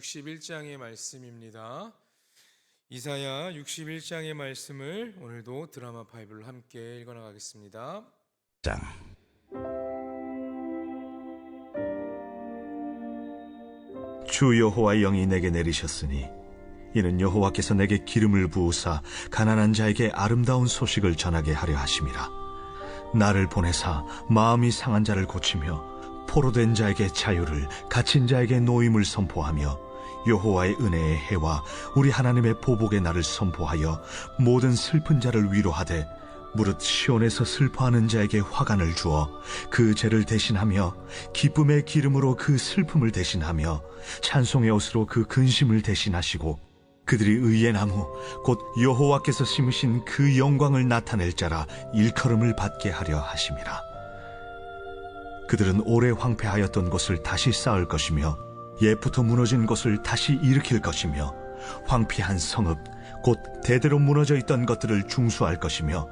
61장의 말씀입니다. 이사야 61장의 말씀을 오늘도 드라마 바이블로 함께 읽어나가겠습니다. 장. 주 여호와의 영이 내게 내리셨으니 이는 여호와께서 내게 기름을 부으사 가난한 자에게 아름다운 소식을 전하게 하려 하심이라. 나를 보내사 마음이 상한 자를 고치며 포로된 자에게 자유를, 갇힌 자에게 노임을 선포하며 여호와의 은혜의 해와 우리 하나님의 보복의 날을 선포하여 모든 슬픈 자를 위로하되 무릇 시온에서 슬퍼하는 자에게 화관을 주어 그 죄를 대신하며 기쁨의 기름으로 그 슬픔을 대신하며 찬송의 옷으로 그 근심을 대신하시고 그들이 의의 나무 곧 여호와께서 심으신 그 영광을 나타낼 자라 일컬음을 받게 하려 하심이라. 그들은 오래 황폐하였던 곳을 다시 쌓을 것이며 옛부터 무너진 곳을 다시 일으킬 것이며 황폐한 성읍 곧 대대로 무너져 있던 것들을 중수할 것이며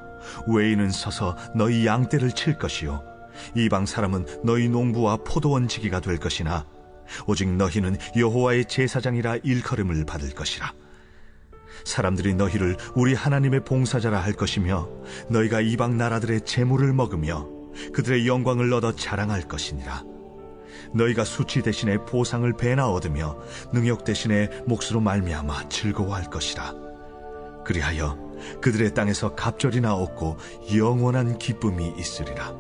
외인은 서서 너희 양떼를 칠 것이요 이방 사람은 너희 농부와 포도원 지기가 될 것이나 오직 너희는 여호와의 제사장이라 일컬음을 받을 것이라. 사람들이 너희를 우리 하나님의 봉사자라 할 것이며 너희가 이방 나라들의 재물을 먹으며 그들의 영광을 얻어 자랑할 것이니라. 너희가 수치 대신에 보상을 배나 얻으며 능욕 대신에 몫으로 말미암아 즐거워할 것이라. 그리하여 그들의 땅에서 갑절이나 얻고 영원한 기쁨이 있으리라.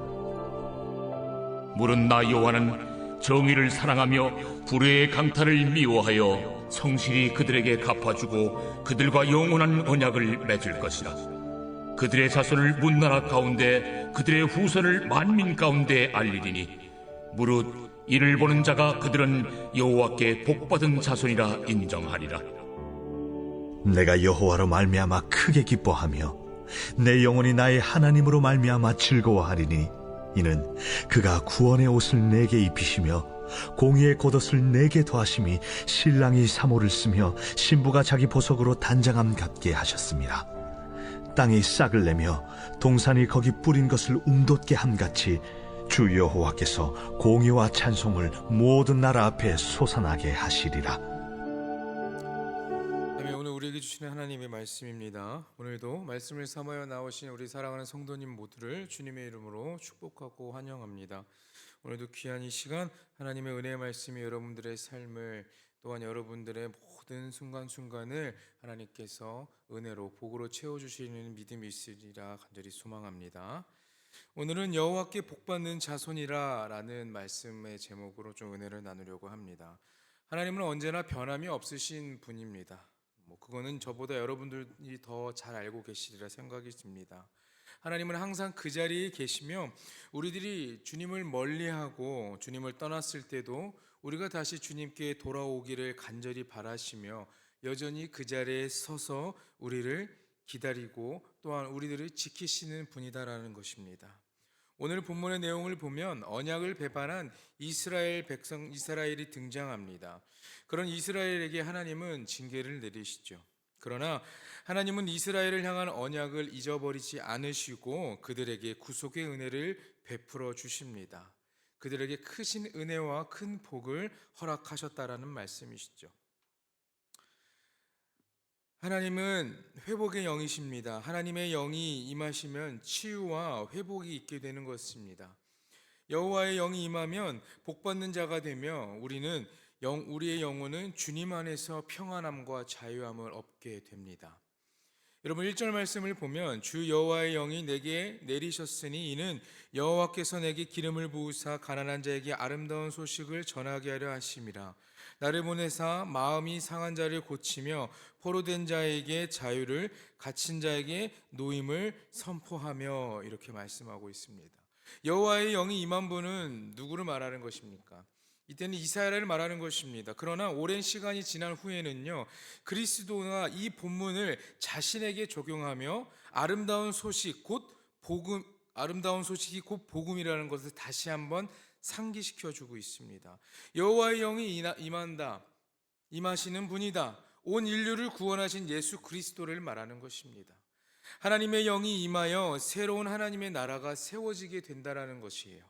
무릇 나 여호와는 정의를 사랑하며 불의의 강탈을 미워하여 성실히 그들에게 갚아주고 그들과 영원한 언약을 맺을 것이라. 그들의 자손을 문나라 가운데 그들의 후손을 만민 가운데 알리리니 무릇 이를 보는 자가 그들은 여호와께 복받은 자손이라 인정하리라. 내가 여호와로 말미암아 크게 기뻐하며 내 영혼이 나의 하나님으로 말미암아 즐거워하리니 이는 그가 구원의 옷을 내게 입히시며 공의의 겉옷을 내게 더하심이 신랑이 사모를 쓰며 신부가 자기 보석으로 단장함 같게 하셨습니다. 땅이 싹을 내며 동산이 거기 뿌린 것을 움돋게 함같이 주 여호와께서 공의와 찬송을 모든 나라 앞에 솟아나게 하시리라. 오늘 우리에게 주시는 하나님의 말씀입니다. 오늘도 말씀을 삼하여 나오신 우리 사랑하는 성도님 모두를 주님의 이름으로 축복하고 환영합니다. 오늘도 귀한 이 시간 하나님의 은혜의 말씀이 여러분들의 삶을 또한 여러분들의 모든 순간순간을 하나님께서 은혜로 복으로 채워주시는 믿음이 있으리라 간절히 소망합니다. 오늘은 여호와께 복받는 자손이라 라는 말씀의 제목으로 좀 은혜를 나누려고 합니다. 하나님은 언제나 변함이 없으신 분입니다. 그거는 저보다 여러분들이 더 잘 알고 계시리라 생각이 듭니다. 하나님은 항상 그 자리에 계시며 우리들이 주님을 멀리하고 주님을 떠났을 때도 우리가 다시 주님께 돌아오기를 간절히 바라시며 여전히 그 자리에 서서 우리를 기다리고 또한 우리들을 지키시는 분이다라는 것입니다. 오늘 본문의 내용을 보면 언약을 배반한 이스라엘 백성 이스라엘이 등장합니다. 그런 이스라엘에게 하나님은 징계를 내리시죠. 그러나 하나님은 이스라엘을 향한 언약을 잊어버리지 않으시고 그들에게 구속의 은혜를 베풀어 주십니다. 그들에게 크신 은혜와 큰 복을 허락하셨다라는 말씀이시죠. 하나님은 회복의 영이십니다. 하나님의 영이 임하시면 치유와 회복이 있게 되는 것입니다. 여호와의 영이 임하면 복받는 자가 되며 우리의 영혼은 주님 안에서 평안함과 자유함을 얻게 됩니다. 여러분 1절 말씀을 보면 주 여호와의 영이 내게 내리셨으니 이는 여호와께서 내게 기름을 부으사 가난한 자에게 아름다운 소식을 전하게 하려 하심이라. 나를 보내사 마음이 상한 자를 고치며 포로된 자에게 자유를, 갇힌 자에게 노임을 선포하며 이렇게 말씀하고 있습니다. 여호와의 영이 임한 분은 누구를 말하는 것입니까? 이때는 이사야를 말하는 것입니다. 그러나 오랜 시간이 지난 후에는요, 그리스도가 이 본문을 자신에게 적용하며 아름다운 소식이 곧 복음이라는 것을 다시 한번 상기시켜 주고 있습니다. 여호와의 영이 임하시는 분이다. 온 인류를 구원하신 예수 그리스도를 말하는 것입니다. 하나님의 영이 임하여 새로운 하나님의 나라가 세워지게 된다라는 것이에요.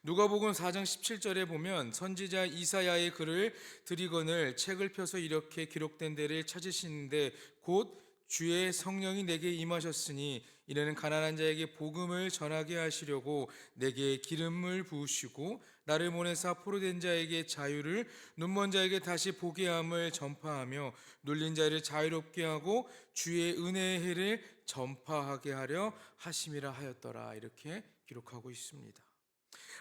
누가복음 4장 17절에 보면 선지자 이사야의 글을 드리거늘 책을 펴서 이렇게 기록된 데를 찾으시는데 곧 주의 성령이 내게 임하셨으니 이는 가난한 자에게 복음을 전하게 하시려고 내게 기름을 부으시고 나를 보내사 포로된 자에게 자유를 눈먼 자에게 다시 보게 함을 전파하며 눌린 자를 자유롭게 하고 주의 은혜의 해를 전파하게 하려 하심이라 하였더라. 이렇게 기록하고 있습니다.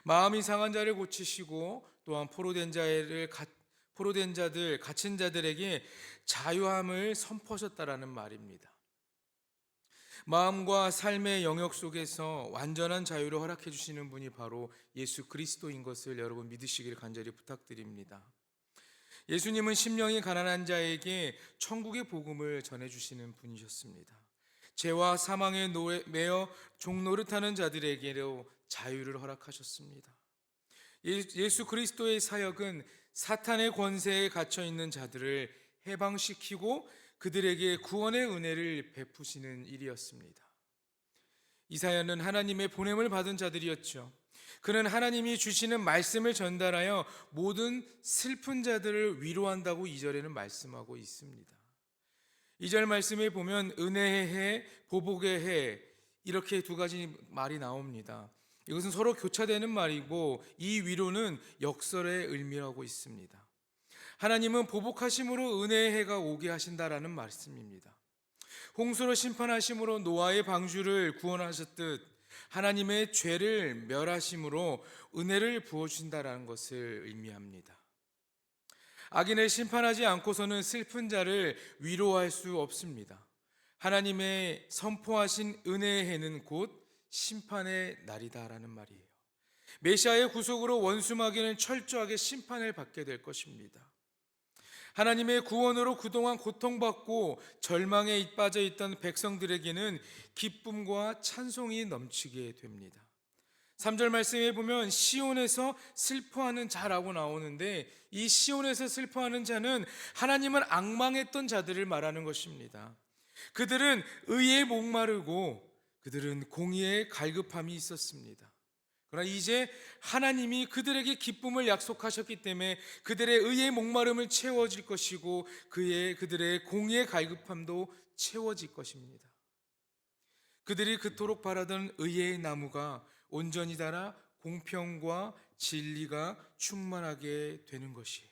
마음이 상한 자를 고치시고 또한 포로된 자들 갇힌 자들에게 자유함을 선포하셨다라는 말입니다. 마음과 삶의 영역 속에서 완전한 자유를 허락해 주시는 분이 바로 예수 그리스도인 것을 여러분 믿으시길 간절히 부탁드립니다. 예수님은 심령이 가난한 자에게 천국의 복음을 전해 주시는 분이셨습니다. 죄와 사망에 매여 종노릇하는 자들에게로 자유를 허락하셨습니다. 예수 그리스도의 사역은 사탄의 권세에 갇혀 있는 자들을 해방시키고 그들에게 구원의 은혜를 베푸시는 일이었습니다. 이사야는 하나님의 보냄을 받은 자들이었죠. 그는 하나님이 주시는 말씀을 전달하여 모든 슬픈 자들을 위로한다고 2절에는 말씀하고 있습니다. 2절 말씀에 보면 은혜의 해, 보복의 해 이렇게 두 가지 말이 나옵니다. 이것은 서로 교차되는 말이고 이 위로는 역설의 의미라고 있습니다. 하나님은 보복하심으로 은혜의 해가 오게 하신다라는 말씀입니다. 홍수로 심판하심으로 노아의 방주를 구원하셨듯 하나님의 죄를 멸하심으로 은혜를 부어주신다라는 것을 의미합니다. 악인을 심판하지 않고서는 슬픈 자를 위로할 수 없습니다. 하나님의 선포하신 은혜의 해는 곧 심판의 날이다라는 말이에요. 메시아의 구속으로 원수 마귀는 철저하게 심판을 받게 될 것입니다. 하나님의 구원으로 그동안 고통받고 절망에 빠져 있던 백성들에게는 기쁨과 찬송이 넘치게 됩니다. 3절 말씀에 보면 시온에서 슬퍼하는 자라고 나오는데 이 시온에서 슬퍼하는 자는 하나님을 앙망했던 자들을 말하는 것입니다. 그들은 의에 목마르고 그들은 공의에 갈급함이 있었습니다. 그러나 이제 하나님이 그들에게 기쁨을 약속하셨기 때문에 그들의 의의 목마름을 채워질 것이고 그들의 공의의 갈급함도 채워질 것입니다. 그들이 그토록 바라던 의의 나무가 온전히 자라 공평과 진리가 충만하게 되는 것이에요.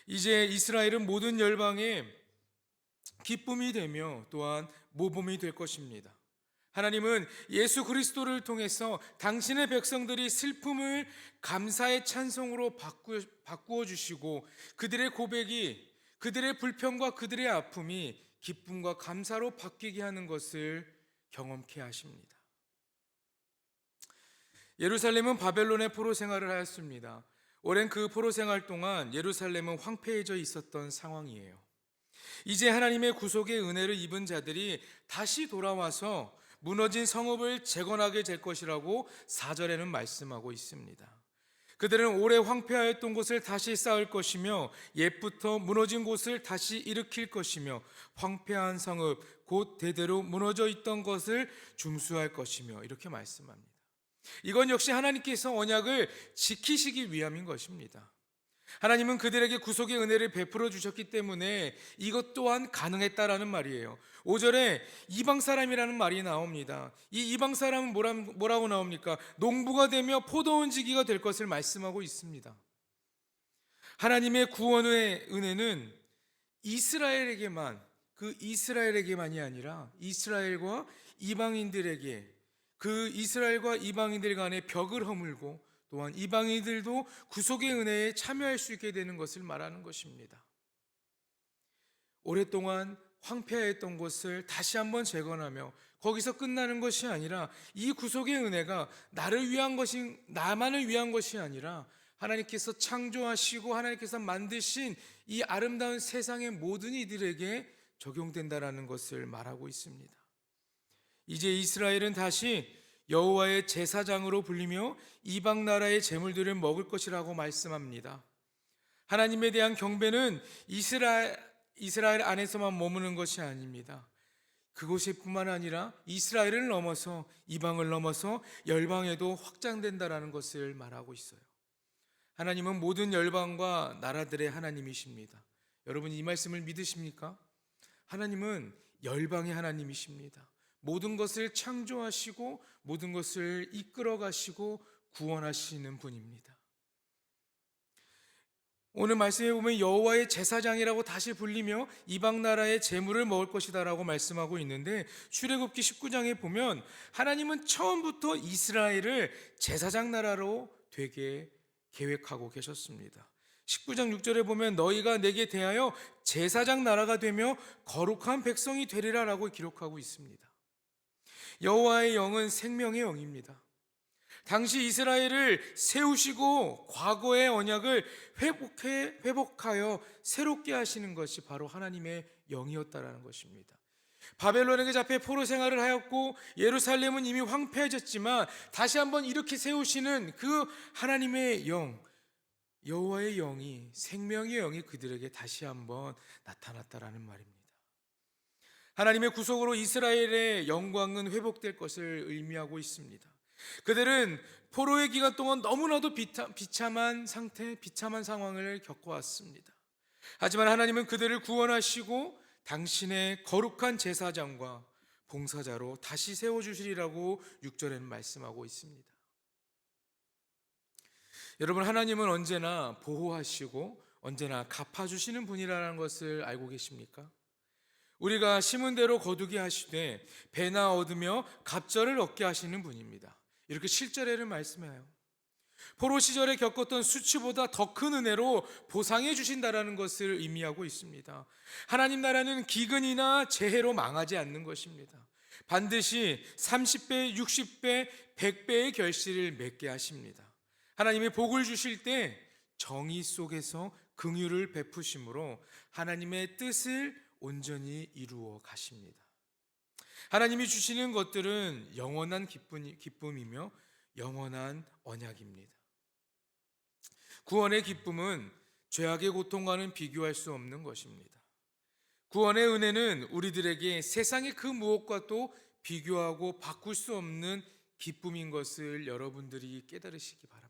이제 이스라엘은 모든 열방의 기쁨이 되며 또한 모범이 될 것입니다. 하나님은 예수 그리스도를 통해서 당신의 백성들이 슬픔을 감사의 찬송으로 바꾸어 주시고 그들의 고백이 그들의 불평과 그들의 아픔이 기쁨과 감사로 바뀌게 하는 것을 경험케 하십니다. 예루살렘은 바벨론의 포로 생활을 하였습니다. 오랜 그 포로 생활 동안 예루살렘은 황폐해져 있었던 상황이에요. 이제 하나님의 구속의 은혜를 입은 자들이 다시 돌아와서 무너진 성읍을 재건하게 될 것이라고 4절에는 말씀하고 있습니다. 그들은 오래 황폐하였던 곳을 다시 쌓을 것이며 옛부터 무너진 곳을 다시 일으킬 것이며 황폐한 성읍 곧 대대로 무너져 있던 것을 중수할 것이며 이렇게 말씀합니다. 이건 역시 하나님께서 언약을 지키시기 위함인 것입니다. 하나님은 그들에게 구속의 은혜를 베풀어 주셨기 때문에 이것 또한 가능했다라는 말이에요. 5절에 이방 사람이라는 말이 나옵니다. 이 이방 사람은 뭐라고 나옵니까? 농부가 되며 포도원 지기가 될 것을 말씀하고 있습니다. 하나님의 구원의 은혜는 이스라엘에게만이 아니라 이스라엘과 이방인들에게 그 이스라엘과 이방인들 간의 벽을 허물고 또한 이방인들도 구속의 은혜에 참여할 수 있게 되는 것을 말하는 것입니다. 오랫동안 황폐했던 곳을 다시 한번 재건하며 거기서 끝나는 것이 아니라 이 구속의 은혜가 나만을 위한 것이 아니라 하나님께서 창조하시고 하나님께서 만드신 이 아름다운 세상의 모든 이들에게 적용된다라는 것을 말하고 있습니다. 이제 이스라엘은 다시 여호와의 제사장으로 불리며 이방 나라의 재물들을 먹을 것이라고 말씀합니다. 하나님에 대한 경배는 이스라엘 안에서만 머무는 것이 아닙니다. 그곳뿐만 아니라 이스라엘을 넘어서 이방을 넘어서 열방에도 확장된다라는 것을 말하고 있어요. 하나님은 모든 열방과 나라들의 하나님이십니다. 여러분 이 말씀을 믿으십니까? 하나님은 열방의 하나님이십니다. 모든 것을 창조하시고 모든 것을 이끌어 가시고 구원하시는 분입니다. 오늘 말씀에 보면 여호와의 제사장이라고 다시 불리며 이방 나라의 재물을 먹을 것이다라고 말씀하고 있는데, 출애굽기 19장에 보면 하나님은 처음부터 이스라엘을 제사장 나라로 되게 계획하고 계셨습니다. 19장 6절에 보면 너희가 내게 대하여 제사장 나라가 되며 거룩한 백성이 되리라라고 기록하고 있습니다. 여호와의 영은 생명의 영입니다. 당시 이스라엘을 세우시고 과거의 언약을 회복하여 새롭게 하시는 것이 바로 하나님의 영이었다라는 것입니다. 바벨론에게 잡혀 포로 생활을 하였고 예루살렘은 이미 황폐해졌지만 다시 한번 이렇게 세우시는 그 하나님의 영, 여호와의 영이, 생명의 영이 그들에게 다시 한번 나타났다라는 말입니다. 하나님의 구속으로 이스라엘의 영광은 회복될 것을 의미하고 있습니다. 그들은 포로의 기간 동안 너무나도 비참한 상태, 비참한 상황을 겪어왔습니다. 하지만 하나님은 그들을 구원하시고 당신의 거룩한 제사장과 봉사자로 다시 세워주시리라고 6절에는 말씀하고 있습니다. 여러분, 하나님은 언제나 보호하시고 언제나 갚아주시는 분이라는 것을 알고 계십니까? 우리가 심은 대로 거두게 하시되 배나 얻으며 갑절을 얻게 하시는 분입니다. 이렇게 7절에는 말씀해요. 포로 시절에 겪었던 수치보다 더 큰 은혜로 보상해 주신다라는 것을 의미하고 있습니다. 하나님 나라는 기근이나 재해로 망하지 않는 것입니다. 반드시 30배, 60배, 100배의 결실을 맺게 하십니다. 하나님의 복을 주실 때 정의 속에서 긍휼을 베푸심으로 하나님의 뜻을 온전히 이루어 가십니다. 하나님이 주시는 것들은 영원한 기쁨이며 영원한 언약입니다. 구원의 기쁨은 죄악의 고통과는 비교할 수 없는 것입니다. 구원의 은혜는 우리들에게 세상의 그 무엇과도 비교하고 바꿀 수 없는 기쁨인 것을 여러분들이 깨달으시기 바랍니다.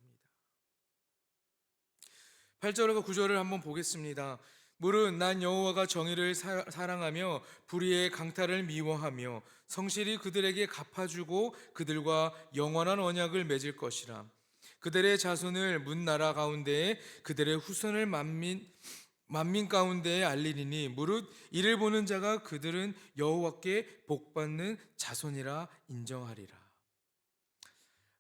8절과 9절을 한번 보겠습니다. 무릇 난 여호와가 정의를 사랑하며 불의의 강탈을 미워하며 성실히 그들에게 갚아주고 그들과 영원한 언약을 맺을 것이라. 그들의 자손을 문 나라 가운데에 그들의 후손을 만민 가운데에 알리리니 무릇 이를 보는 자가 그들은 여호와께 복받는 자손이라 인정하리라.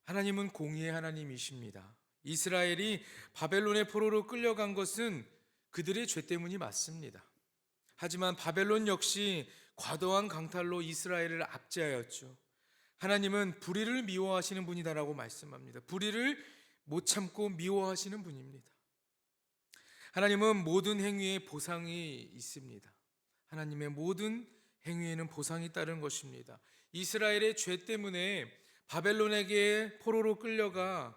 하나님은 공의의 하나님이십니다. 이스라엘이 바벨론의 포로로 끌려간 것은 그들의 죄 때문이 맞습니다. 하지만 바벨론 역시 과도한 강탈로 이스라엘을 압제하였죠. 하나님은 불의를 미워하시는 분이다라고 말씀합니다. 불의를 못 참고 미워하시는 분입니다. 하나님은 모든 행위에 보상이 있습니다. 하나님의 모든 행위에는 보상이 따른 것입니다. 이스라엘의 죄 때문에 바벨론에게 포로로 끌려가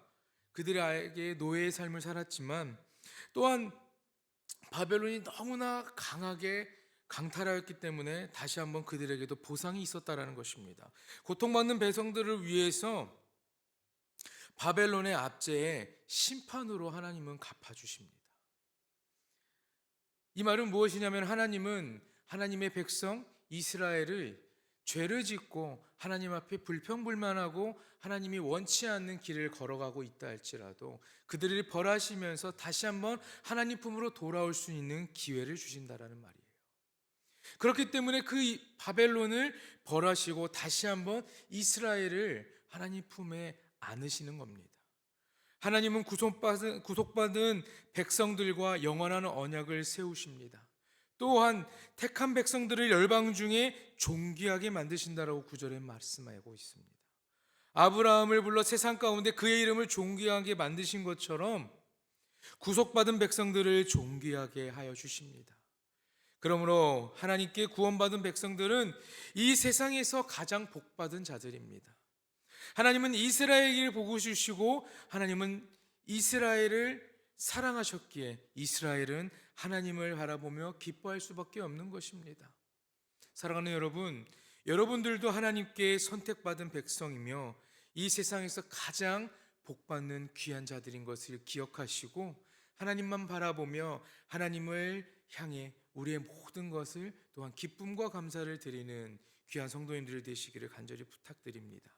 그들에게 노예의 삶을 살았지만 또한 바벨론이 너무나 강하게 강탈하였기 때문에 다시 한번 그들에게도 보상이 있었다라는 것입니다. 고통받는 백성들을 위해서 바벨론의 압제에 심판으로 하나님은 갚아주십니다. 이 말은 무엇이냐면 하나님은 하나님의 백성 이스라엘을 죄를 짓고 하나님 앞에 불평불만하고 하나님이 원치 않는 길을 걸어가고 있다 할지라도 그들을 벌하시면서 다시 한번 하나님 품으로 돌아올 수 있는 기회를 주신다라는 말이에요. 그렇기 때문에 그 바벨론을 벌하시고 다시 한번 이스라엘을 하나님 품에 안으시는 겁니다. 하나님은 구속받은 백성들과 영원한 언약을 세우십니다. 또한 택한 백성들을 열방 중에 존귀하게 만드신다라고 9절에 말씀하고 있습니다. 아브라함을 불러 세상 가운데 그의 이름을 존귀하게 만드신 것처럼 구속받은 백성들을 존귀하게 하여 주십니다. 그러므로 하나님께 구원받은 백성들은 이 세상에서 가장 복받은 자들입니다. 하나님은 이스라엘을 보고 주시고 하나님은 이스라엘을 사랑하셨기에 이스라엘은 하나님을 바라보며 기뻐할 수밖에 없는 것입니다. 사랑하는 여러분, 여러분들도 하나님께 선택받은 백성이며 이 세상에서 가장 복받는 귀한 자들인 것을 기억하시고 하나님만 바라보며 하나님을 향해 우리의 모든 것을 또한 기쁨과 감사를 드리는 귀한 성도님들 되시기를 간절히 부탁드립니다.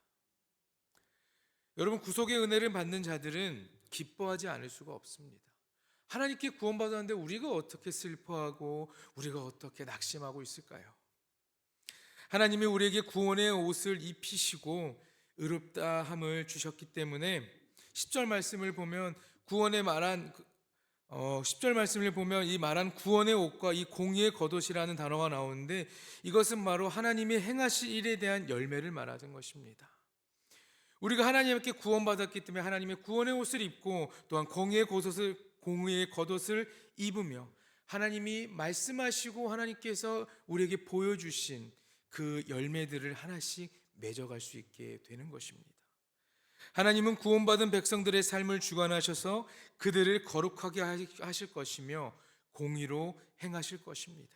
여러분, 구속의 은혜를 받는 자들은 기뻐하지 않을 수가 없습니다. 하나님께 구원받았는데 우리가 어떻게 슬퍼하고 우리가 어떻게 낙심하고 있을까요? 하나님이 우리에게 구원의 옷을 입히시고 의롭다함을 주셨기 때문에 10절 말씀을 보면 이 말한 구원의 옷과 이 공의의 겉옷이라는 단어가 나오는데 이것은 바로 하나님이 행하실 일에 대한 열매를 말하는 것입니다. 우리가 하나님께 구원받았기 때문에 하나님의 구원의 옷을 입고 또한 공의의 겉옷을 입으며 하나님이 말씀하시고 하나님께서 우리에게 보여주신 그 열매들을 하나씩 맺어갈 수 있게 되는 것입니다. 하나님은 구원받은 백성들의 삶을 주관하셔서 그들을 거룩하게 하실 것이며 공의로 행하실 것입니다.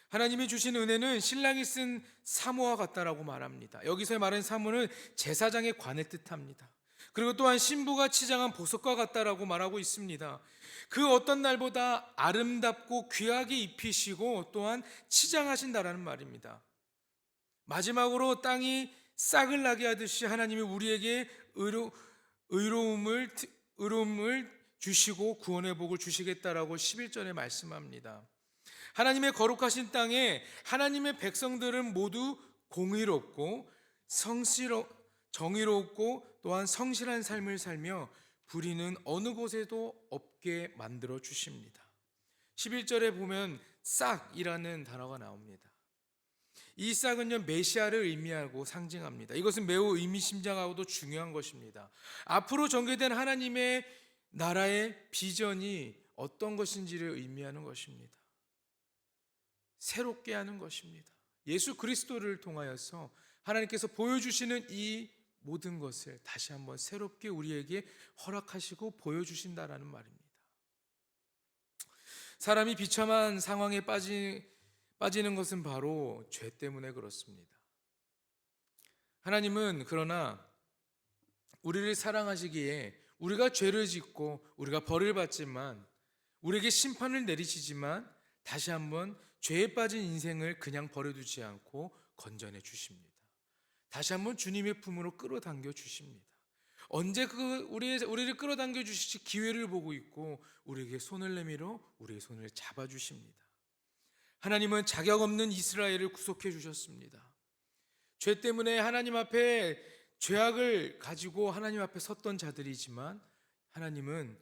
하나님이 주신 은혜는 신랑이 쓴 사모와 같다라고 말합니다. 여기서 말하는 사모는 제사장의 관을 뜻합니다. 그리고 또한 신부가 치장한 보석과 같다라고 말하고 있습니다. 그 어떤 날보다 아름답고 귀하게 입히시고 또한 치장하신다라는 말입니다. 마지막으로 땅이 싹을 나게 하듯이 하나님이 우리에게 의로움을 주시고 구원의 복을 주시겠다라고 11절에 말씀합니다. 하나님의 거룩하신 땅에 하나님의 백성들은 모두 공의롭고 정의롭고 또한 성실한 삶을 살며 불의는 어느 곳에도 없게 만들어 주십니다. 11절에 보면 싹이라는 단어가 나옵니다. 이 싹은요, 메시아를 의미하고 상징합니다. 이것은 매우 의미심장하고도 중요한 것입니다. 앞으로 전개된 하나님의 나라의 비전이 어떤 것인지를 의미하는 것입니다. 새롭게 하는 것입니다. 예수 그리스도를 통하여서 하나님께서 보여주시는 이 모든 것을 다시 한번 새롭게 우리에게 허락하시고 보여주신다라는 말입니다. 사람이 비참한 상황에 빠지는 것은 바로 죄 때문에 그렇습니다. 하나님은 그러나 우리를 사랑하시기에 우리가 죄를 짓고 우리가 벌을 받지만 우리에게 심판을 내리시지만 다시 한번 죄에 빠진 인생을 그냥 버려두지 않고 건져내 주십니다. 다시 한번 주님의 품으로 끌어당겨 주십니다. 언제 우리를 끌어당겨 주실지 기회를 보고 있고 우리에게 손을 내밀어 우리의 손을 잡아 주십니다. 하나님은 자격 없는 이스라엘을 구속해 주셨습니다. 죄 때문에 하나님 앞에 죄악을 가지고 하나님 앞에 섰던 자들이지만 하나님은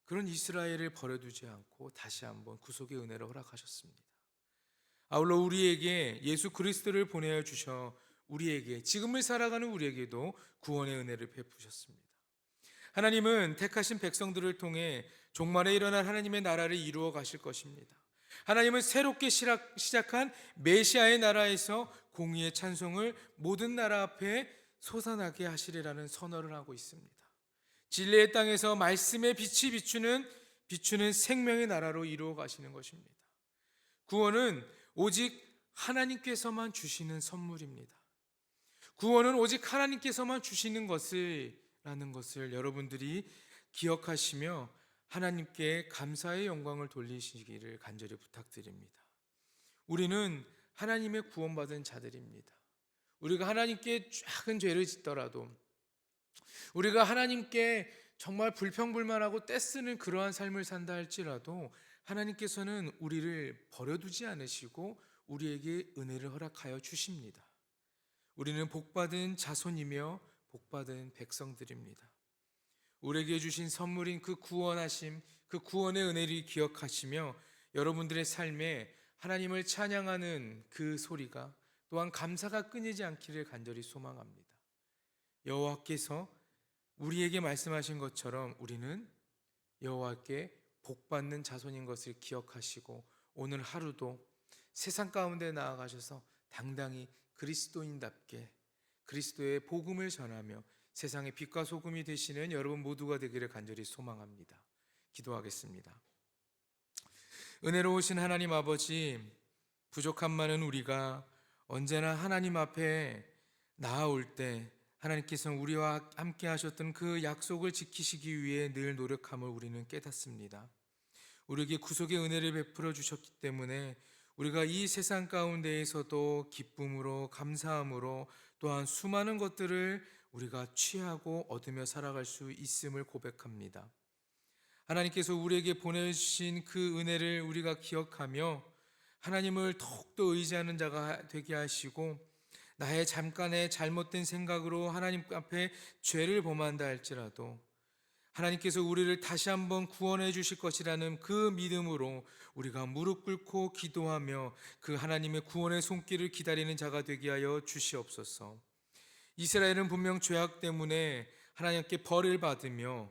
그런 이스라엘을 버려두지 않고 다시 한번 구속의 은혜를 허락하셨습니다. 아울러 우리에게 예수 그리스도를 보내어 주셔 우리에게 지금을 살아가는 우리에게도 구원의 은혜를 베푸셨습니다. 하나님은 택하신 백성들을 통해 종말에 일어날 하나님의 나라를 이루어 가실 것입니다. 하나님은 새롭게 시작한 메시아의 나라에서 공의의 찬송을 모든 나라 앞에 솟아나게 하시리라는 선언을 하고 있습니다. 진리의 땅에서 말씀의 빛이 비추는 생명의 나라로 이루어 가시는 것입니다. 구원은 오직 하나님께서만 주시는 선물입니다. 구원은 오직 하나님께서만 주시는 것이라는 것을 여러분들이 기억하시며 하나님께 감사의 영광을 돌리시기를 간절히 부탁드립니다. 우리는 하나님의 구원받은 자들입니다. 우리가 하나님께 작은 죄를 짓더라도 우리가 하나님께 정말 불평불만하고 떼쓰는 그러한 삶을 산다 할지라도 하나님께서는 우리를 버려두지 않으시고 우리에게 은혜를 허락하여 주십니다. 우리는 복받은 자손이며 복받은 백성들입니다. 우리에게 주신 선물인 그 구원하심, 그 구원의 은혜를 기억하시며 여러분들의 삶에 하나님을 찬양하는 그 소리가 또한 감사가 끊이지 않기를 간절히 소망합니다. 여호와께서 우리에게 말씀하신 것처럼 우리는 여호와께 복받는 자손인 것을 기억하시고 오늘 하루도 세상 가운데 나아가셔서 당당히 그리스도인답게 그리스도의 복음을 전하며 세상의 빛과 소금이 되시는 여러분 모두가 되기를 간절히 소망합니다. 기도하겠습니다. 은혜로우신 하나님 아버지, 부족한 많은 우리가 언제나 하나님 앞에 나아올 때 하나님께서는 우리와 함께 하셨던 그 약속을 지키시기 위해 늘 노력함을 우리는 깨닫습니다. 우리에게 구속의 은혜를 베풀어 주셨기 때문에 우리가 이 세상 가운데에서도 기쁨으로 감사함으로 또한 수많은 것들을 우리가 취하고 얻으며 살아갈 수 있음을 고백합니다. 하나님께서 우리에게 보내주신 그 은혜를 우리가 기억하며 하나님을 더욱더 의지하는 자가 되게 하시고 나의 잠깐의 잘못된 생각으로 하나님 앞에 죄를 범한다 할지라도 하나님께서 우리를 다시 한번 구원해 주실 것이라는 그 믿음으로 우리가 무릎 꿇고 기도하며 그 하나님의 구원의 손길을 기다리는 자가 되게 하여 주시옵소서. 이스라엘은 분명 죄악 때문에 하나님께 벌을 받으며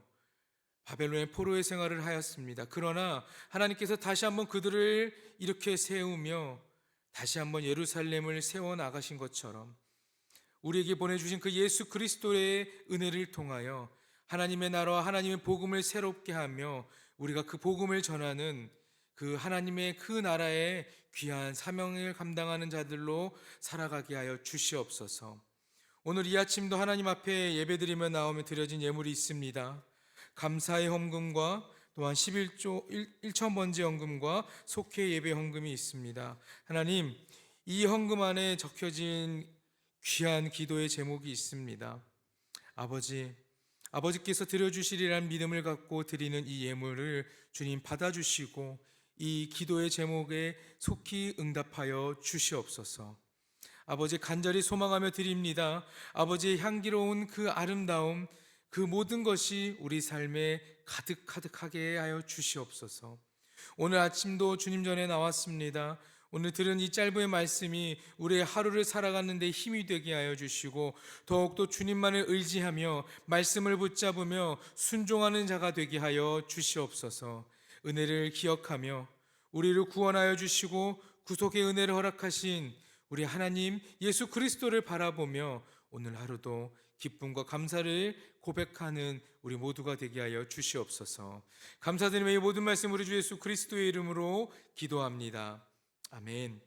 바벨론의 포로의 생활을 하였습니다. 그러나 하나님께서 다시 한번 그들을 이렇게 세우며 다시 한번 예루살렘을 세워 나가신 것처럼 우리에게 보내주신 그 예수 그리스도의 은혜를 통하여 하나님의 나라와 하나님의 복음을 새롭게 하며 우리가 그 복음을 전하는 그 하나님의 그 나라의 귀한 사명을 감당하는 자들로 살아가게 하여 주시옵소서. 오늘 이 아침도 하나님 앞에 예배드리며 나오며 드려진 예물이 있습니다. 감사의 헌금과 또한 11조 1,000번째 헌금과 속회 예배 헌금이 있습니다. 하나님, 이 헌금 안에 적혀진 귀한 기도의 제목이 있습니다. 아버지께서 드려주시리라는 믿음을 갖고 드리는 이 예물을 주님 받아주시고 이 기도의 제목에 속히 응답하여 주시옵소서. 아버지, 간절히 소망하며 드립니다. 아버지의 향기로운 그 아름다움, 그 모든 것이 우리 삶에 가득하게 하여 주시옵소서. 오늘 아침도 주님 전에 나왔습니다. 오늘 들은 이 짧은 말씀이 우리의 하루를 살아가는 데 힘이 되게 하여 주시고 더욱더 주님만을 의지하며 말씀을 붙잡으며 순종하는 자가 되게 하여 주시옵소서. 은혜를 기억하며 우리를 구원하여 주시고 구속의 은혜를 허락하신 우리 하나님 예수 그리스도를 바라보며 오늘 하루도 기쁨과 감사를 고백하는 우리 모두가 되게 하여 주시옵소서. 감사드리며 이 모든 말씀 우리 주 예수 그리스도의 이름으로 기도합니다. 아멘.